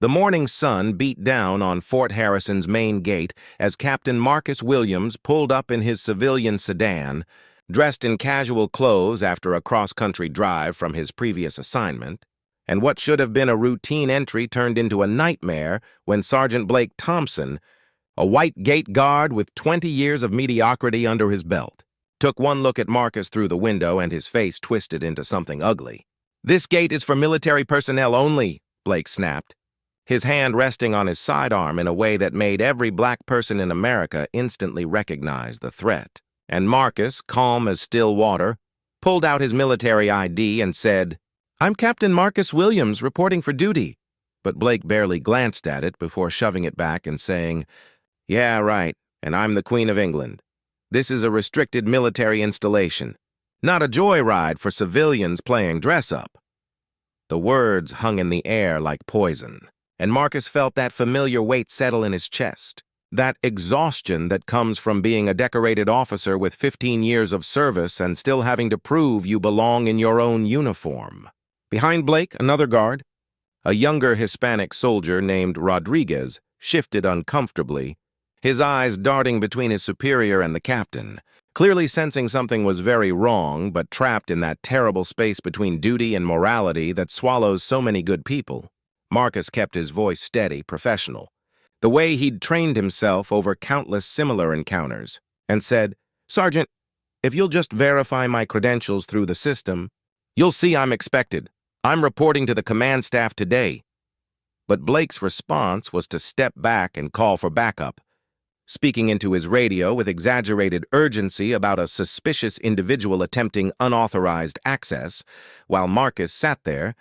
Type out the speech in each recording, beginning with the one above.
The morning sun beat down on Fort Harrison's main gate as Captain Marcus Williams pulled up in his civilian sedan, dressed in casual clothes after a cross-country drive from his previous assignment, and what should have been a routine entry turned into a nightmare when Sergeant Blake Thompson, a white gate guard with 20 years of mediocrity under his belt, took one look at Marcus through the window and his face twisted into something ugly. "This gate is for military personnel only," Blake snapped, his hand resting on his sidearm in a way that made every black person in America instantly recognize the threat. And Marcus, calm as still water, pulled out his military ID and said, "I'm Captain Marcus Williams, reporting for duty." But Blake barely glanced at it before shoving it back and saying, "Yeah, right, and I'm the Queen of England. This is a restricted military installation, not a joyride for civilians playing dress-up." The words hung in the air like poison, and Marcus felt that familiar weight settle in his chest, that exhaustion that comes from being a decorated officer with 15 years of service and still having to prove you belong in your own uniform. Behind Blake, another guard, a younger Hispanic soldier named Rodriguez, shifted uncomfortably, his eyes darting between his superior and the captain, clearly sensing something was very wrong but trapped in that terrible space between duty and morality that swallows so many good people. Marcus kept his voice steady, professional, the way he'd trained himself over countless similar encounters, and said, "Sergeant, if you'll just verify my credentials through the system, you'll see I'm expected. I'm reporting to the command staff today." But Blake's response was to step back and call for backup, speaking into his radio with exaggerated urgency about a suspicious individual attempting unauthorized access, while Marcus sat there,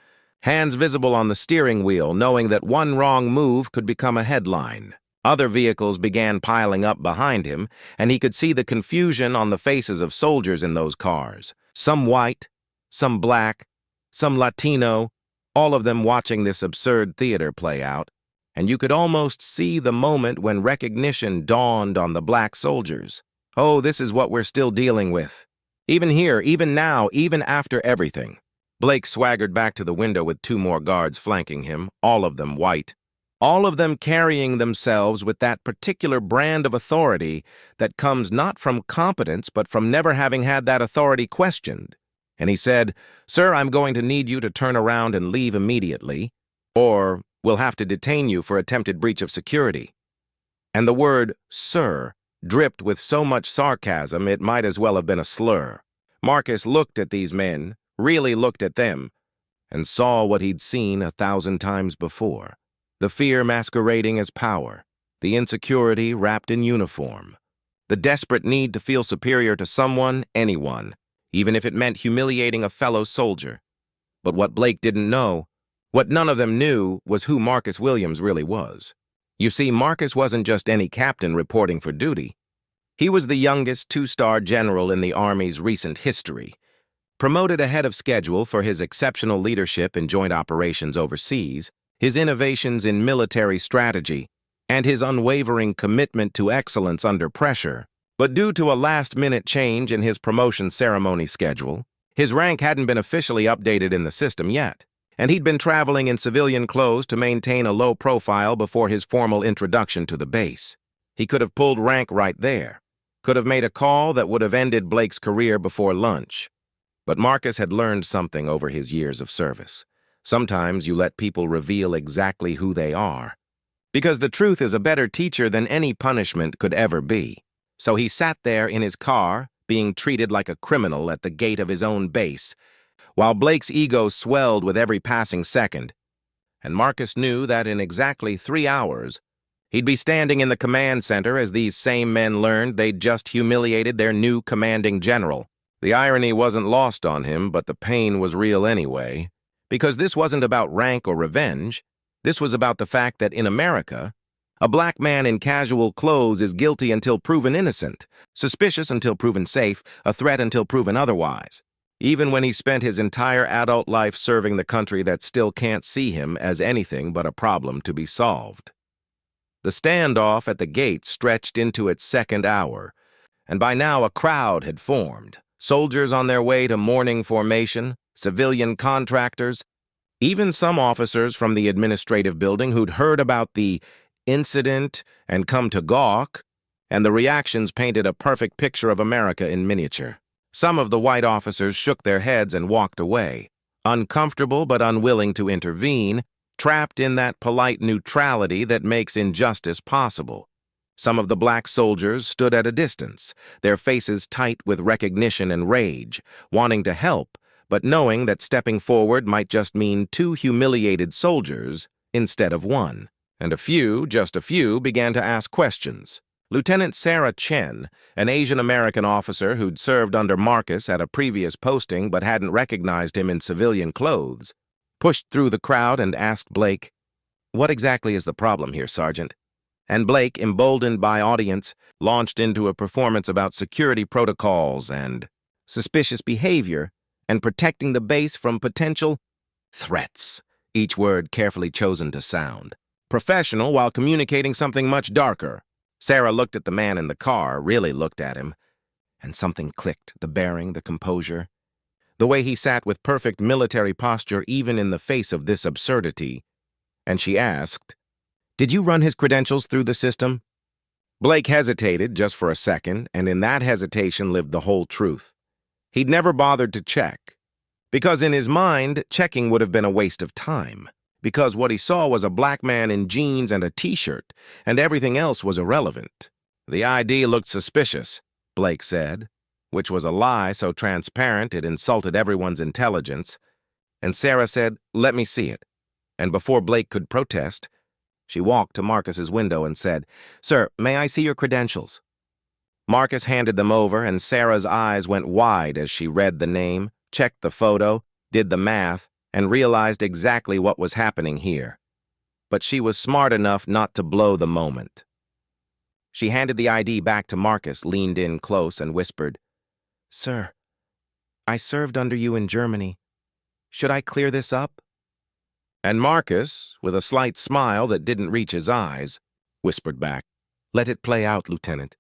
hands visible on the steering wheel, knowing that one wrong move could become a headline. Other vehicles began piling up behind him, and he could see the confusion on the faces of soldiers in those cars, some white, some black, some Latino, all of them watching this absurd theater play out, and you could almost see the moment when recognition dawned on the black soldiers. Oh, this is what we're still dealing with. Even here, even now, even after everything. Blake swaggered back to the window with two more guards flanking him, all of them white. All of them carrying themselves with that particular brand of authority that comes not from competence but from never having had that authority questioned. And he said, "Sir, I'm going to need you to turn around and leave immediately, or we'll have to detain you for attempted breach of security." And the word "sir" dripped with so much sarcasm it might as well have been a slur. Marcus looked at these men, really looked at them, and saw what he'd seen 1,000 times before. The fear masquerading as power, the insecurity wrapped in uniform, the desperate need to feel superior to someone, anyone, even if it meant humiliating a fellow soldier. But what Blake didn't know, what none of them knew, was who Marcus Williams really was. You see, Marcus wasn't just any captain reporting for duty. He was the youngest two-star general in the Army's recent history, promoted ahead of schedule for his exceptional leadership in joint operations overseas, his innovations in military strategy, and his unwavering commitment to excellence under pressure. But due to a last-minute change in his promotion ceremony schedule, his rank hadn't been officially updated in the system yet, and he'd been traveling in civilian clothes to maintain a low profile before his formal introduction to the base. He could have pulled rank right there, could have made a call that would have ended Blake's career before lunch. But Marcus had learned something over his years of service. Sometimes you let people reveal exactly who they are, because the truth is a better teacher than any punishment could ever be. So he sat there in his car, being treated like a criminal at the gate of his own base, while Blake's ego swelled with every passing second. And Marcus knew that in exactly 3 hours, he'd be standing in the command center as these same men learned they'd just humiliated their new commanding general. The irony wasn't lost on him, but the pain was real anyway, because this wasn't about rank or revenge. This was about the fact that in America, a black man in casual clothes is guilty until proven innocent, suspicious until proven safe, a threat until proven otherwise, even when he spent his entire adult life serving the country that still can't see him as anything but a problem to be solved. The standoff at the gate stretched into its second hour, and by now a crowd had formed. Soldiers on their way to morning formation, civilian contractors, Even some officers from the administrative building who'd heard about the incident and come to gawk, and the reactions painted a perfect picture of America in miniature. Some of the white officers shook their heads and walked away, uncomfortable but unwilling to intervene, trapped in that polite neutrality that makes injustice possible. Some of the black soldiers stood at a distance, their faces tight with recognition and rage, wanting to help, but knowing that stepping forward might just mean two humiliated soldiers instead of one. And a few, just a few, began to ask questions. Lieutenant Sarah Chen, an Asian-American officer who'd served under Marcus at a previous posting but hadn't recognized him in civilian clothes, pushed through the crowd and asked Blake, "What exactly is the problem here, Sergeant?" And Blake, emboldened by audience, launched into a performance about security protocols and suspicious behavior and protecting the base from potential threats, each word carefully chosen to sound professional while communicating something much darker. Sarah looked at the man in the car, really looked at him, and something clicked, the bearing, the composure. The way he sat with perfect military posture even in the face of this absurdity. And she asked, "Did you run his credentials through the system?" Blake hesitated just for a second, and in that hesitation lived the whole truth. He'd never bothered to check, because in his mind, checking would have been a waste of time, because what he saw was a black man in jeans and a t-shirt, and everything else was irrelevant. The ID looked suspicious, Blake said, which was a lie so transparent it insulted everyone's intelligence, and Sarah said, "Let me see it." And before Blake could protest, she walked to Marcus's window and said, "Sir, may I see your credentials?" Marcus handed them over, and Sarah's eyes went wide as she read the name, checked the photo, did the math, and realized exactly what was happening here. But she was smart enough not to blow the moment. She handed the ID back to Marcus, leaned in close, and whispered, "Sir, I served under you in Germany. Should I clear this up?" And Marcus, with a slight smile that didn't reach his eyes, whispered back, "Let it play out, Lieutenant.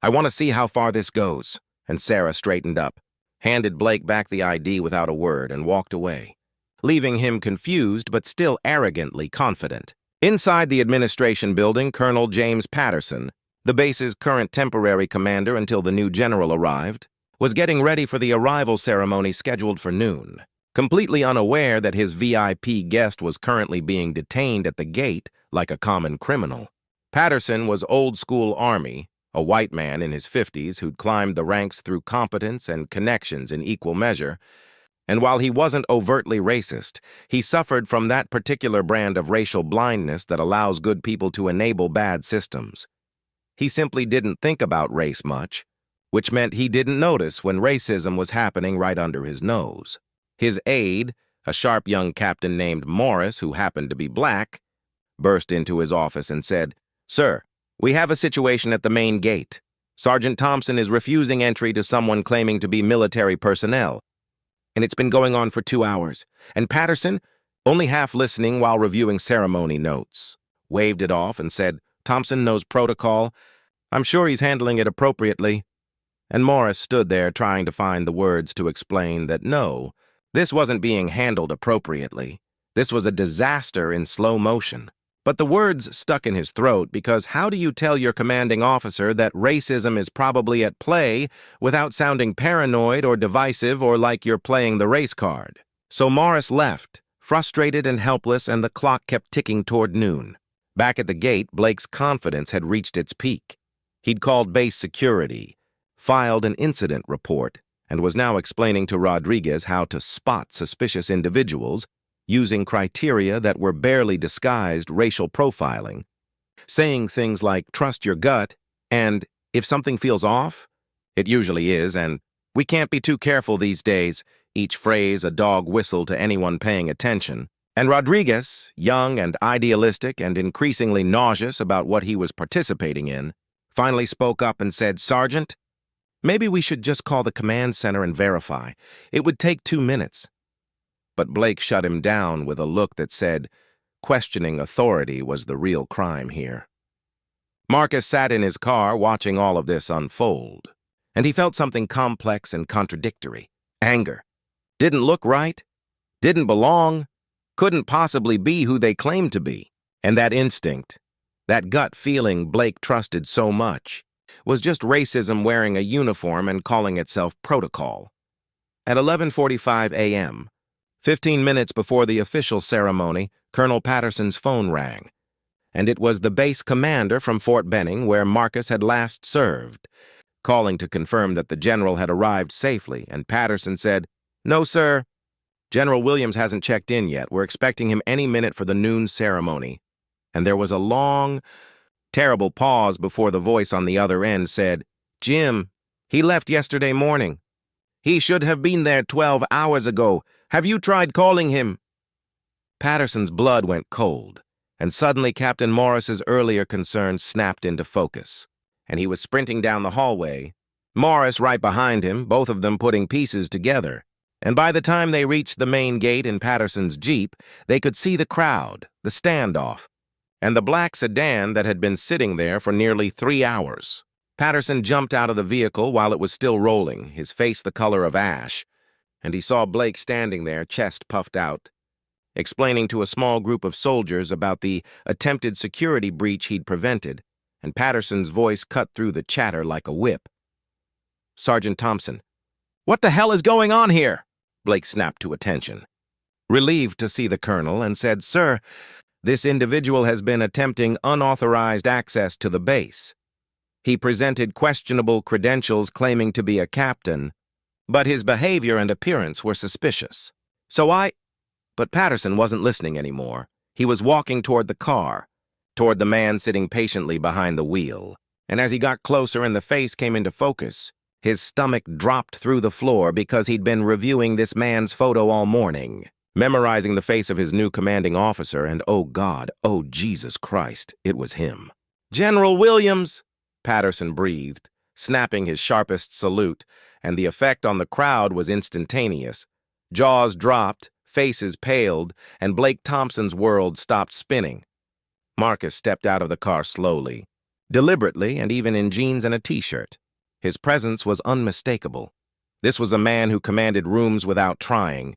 I want to see how far this goes." And Sarah straightened up, handed Blake back the ID without a word, and walked away, leaving him confused but still arrogantly confident. Inside the administration building, Colonel James Patterson, the base's current temporary commander until the new general arrived, was getting ready for the arrival ceremony scheduled for noon, completely unaware that his VIP guest was currently being detained at the gate like a common criminal. Patterson was old-school Army, a white man in his 50s who'd climbed the ranks through competence and connections in equal measure, and while he wasn't overtly racist, he suffered from that particular brand of racial blindness that allows good people to enable bad systems. He simply didn't think about race much, which meant he didn't notice when racism was happening right under his nose. His aide, a sharp young captain named Morris who happened to be black, burst into his office and said, "Sir, we have a situation at the main gate. Sergeant Thompson is refusing entry to someone claiming to be military personnel. And it's been going on for 2 hours. And Patterson, only half listening while reviewing ceremony notes, waved it off and said, 'Thompson knows protocol. I'm sure he's handling it appropriately.' And Morris stood there trying to find the words to explain that no, this wasn't being handled appropriately. This was a disaster in slow motion. But the words stuck in his throat because how do you tell your commanding officer that racism is probably at play without sounding paranoid or divisive or like you're playing the race card? So Morris left, frustrated and helpless, and the clock kept ticking toward noon. Back at the gate, Blake's confidence had reached its peak. He'd called base security, filed an incident report, and was now explaining to Rodriguez how to spot suspicious individuals using criteria that were barely disguised racial profiling, saying things like, "Trust your gut," and "If something feels off, it usually is," and "We can't be too careful these days," each phrase a dog whistle to anyone paying attention. And Rodriguez, young and idealistic and increasingly nauseous about what he was participating in, finally spoke up and said, "Sergeant, maybe we should just call the command center and verify. It would take 2 minutes." But Blake shut him down with a look that said, questioning authority was the real crime here. Marcus sat in his car watching all of this unfold, and he felt something complex and contradictory. Anger. Didn't look right. Didn't belong. couldn't possibly be who they claimed to be. And that instinct, that gut feeling Blake trusted so much, was just racism wearing a uniform and calling itself protocol. At 11:45 a.m., 15 minutes before the official ceremony, Colonel Patterson's phone rang, and it was the base commander from Fort Benning where Marcus had last served, calling to confirm that the general had arrived safely, and Patterson said, "No, sir. General Williams hasn't checked in yet. We're expecting him any minute for the noon ceremony." And there was a long, terrible pause before the voice on the other end said, "Jim, he left yesterday morning. He should have been there 12 hours ago. Have you tried calling him?" Patterson's blood went cold, and suddenly Captain Morris's earlier concerns snapped into focus, and he was sprinting down the hallway, Morris right behind him, both of them putting pieces together. And by the time they reached the main gate in Patterson's Jeep, they could see the crowd, the standoff, and the black sedan that had been sitting there for nearly 3 hours. Patterson jumped out of the vehicle while it was still rolling, his face the color of ash, and he saw Blake standing there, chest puffed out, explaining to a small group of soldiers about the attempted security breach he'd prevented, and Patterson's voice cut through the chatter like a whip. "Sergeant Thompson." "What the hell is going on here?" Blake snapped to attention, relieved to see the colonel, and said, "Sir, this individual has been attempting unauthorized access to the base. He presented questionable credentials claiming to be a captain, but his behavior and appearance were suspicious. But Patterson wasn't listening anymore. He was walking toward the car, toward the man sitting patiently behind the wheel. And as he got closer and the face came into focus, his stomach dropped through the floor because he'd been reviewing this man's photo all morning, memorizing the face of his new commanding officer, and oh God, oh Jesus Christ, it was him. "General Williams!" Patterson breathed, snapping his sharpest salute, and the effect on the crowd was instantaneous. Jaws dropped, faces paled, and Blake Thompson's world stopped spinning. Marcus stepped out of the car slowly, deliberately, and even in jeans and a t-shirt. His presence was unmistakable. This was a man who commanded rooms without trying,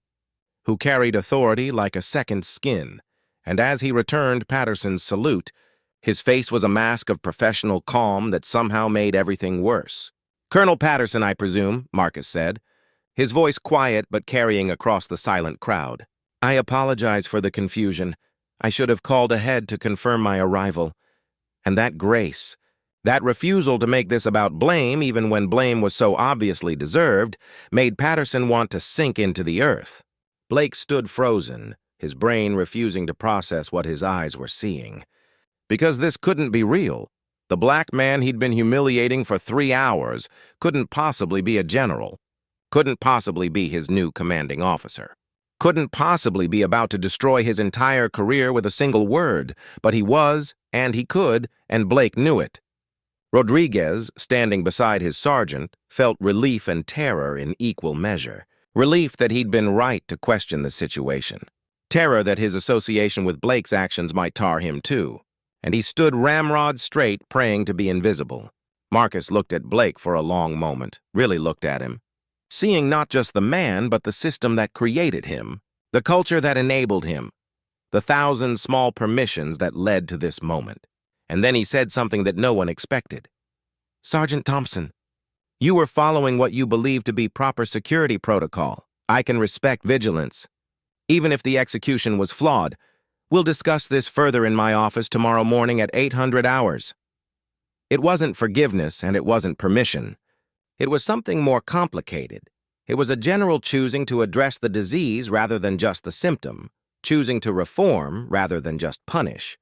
who carried authority like a second skin, and as he returned Patterson's salute, his face was a mask of professional calm that somehow made everything worse. "Colonel Patterson, I presume," Marcus said, his voice quiet but carrying across the silent crowd. "I apologize for the confusion. I should have called ahead to confirm my arrival. And that grace, that refusal to make this about blame, even when blame was so obviously deserved, made Patterson want to sink into the earth." Blake stood frozen, his brain refusing to process what his eyes were seeing. Because this couldn't be real. The black man he'd been humiliating for 3 hours couldn't possibly be a general, couldn't possibly be his new commanding officer, couldn't possibly be about to destroy his entire career with a single word, but he was, and he could, and Blake knew it. Rodriguez, standing beside his sergeant, felt relief and terror in equal measure. Relief that he'd been right to question the situation. Terror that his association with Blake's actions might tar him too. And he stood ramrod straight, praying to be invisible. Marcus looked at Blake for a long moment, really looked at him, seeing not just the man, but the system that created him, the culture that enabled him, the 1,000 small permissions that led to this moment. And then he said something that no one expected. "Sergeant Thompson, you were following what you believe to be proper security protocol. I can respect vigilance, even if the execution was flawed. We'll discuss this further in my office tomorrow morning at 800 hours. It wasn't forgiveness and it wasn't permission. It was something more complicated. It was a general choosing to address the disease rather than just the symptom, choosing to reform rather than just punish.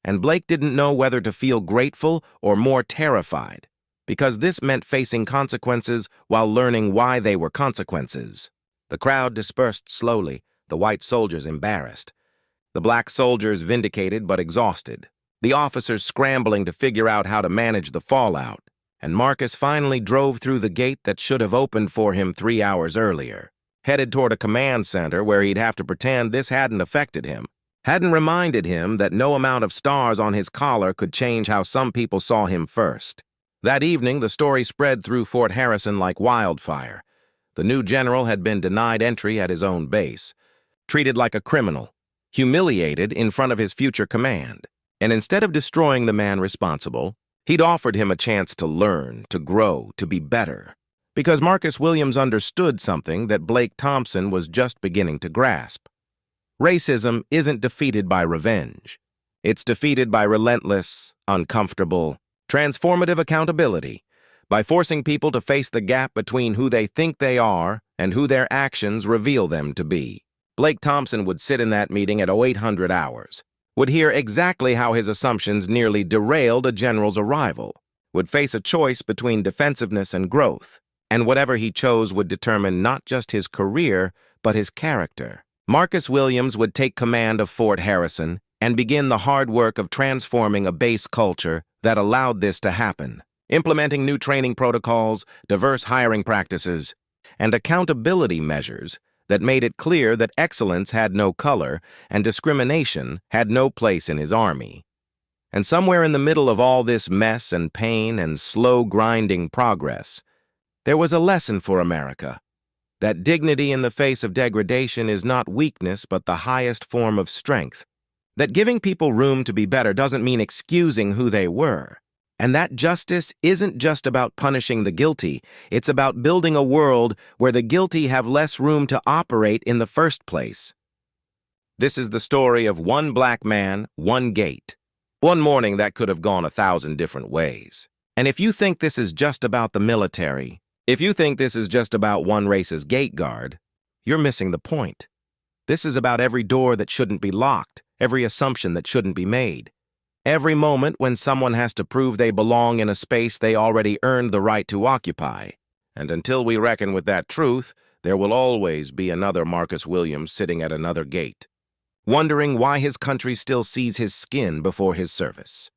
And Blake didn't know whether to feel grateful or more terrified, because this meant facing consequences while learning why they were consequences. The crowd dispersed slowly, the white soldiers embarrassed, the black soldiers vindicated but exhausted, the officers scrambling to figure out how to manage the fallout, and Marcus finally drove through the gate that should have opened for him 3 hours earlier, headed toward a command center where he'd have to pretend this hadn't affected him, hadn't reminded him that no amount of stars on his collar could change how some people saw him first. That evening, the story spread through Fort Harrison like wildfire. The new general had been denied entry at his own base, treated like a criminal, humiliated in front of his future command. And instead of destroying the man responsible, he'd offered him a chance to learn, to grow, to be better. Because Marcus Williams understood something that Blake Thompson was just beginning to grasp. Racism isn't defeated by revenge. It's defeated by relentless, uncomfortable, transformative accountability, by forcing people to face the gap between who they think they are and who their actions reveal them to be. Blake Thompson would sit in that meeting at 0800 hours, would hear exactly how his assumptions nearly derailed a general's arrival, would face a choice between defensiveness and growth, and whatever he chose would determine not just his career, but his character. Marcus Williams would take command of Fort Harrison and begin the hard work of transforming a base culture that allowed this to happen, implementing new training protocols, diverse hiring practices, and accountability measures that made it clear that excellence had no color and discrimination had no place in his army. And somewhere in the middle of all this mess and pain and slow grinding progress, there was a lesson for America. That dignity in the face of degradation is not weakness but the highest form of strength. That giving people room to be better doesn't mean excusing who they were. And that justice isn't just about punishing the guilty, it's about building a world where the guilty have less room to operate in the first place. This is the story of one black man, one gate. One morning that could have gone 1,000 different ways. And if you think this is just about the military, if you think this is just about one race's gate guard, you're missing the point. This is about every door that shouldn't be locked, every assumption that shouldn't be made. Every moment when someone has to prove they belong in a space they already earned the right to occupy. And until we reckon with that truth, there will always be another Marcus Williams sitting at another gate, wondering why his country still sees his skin before his service.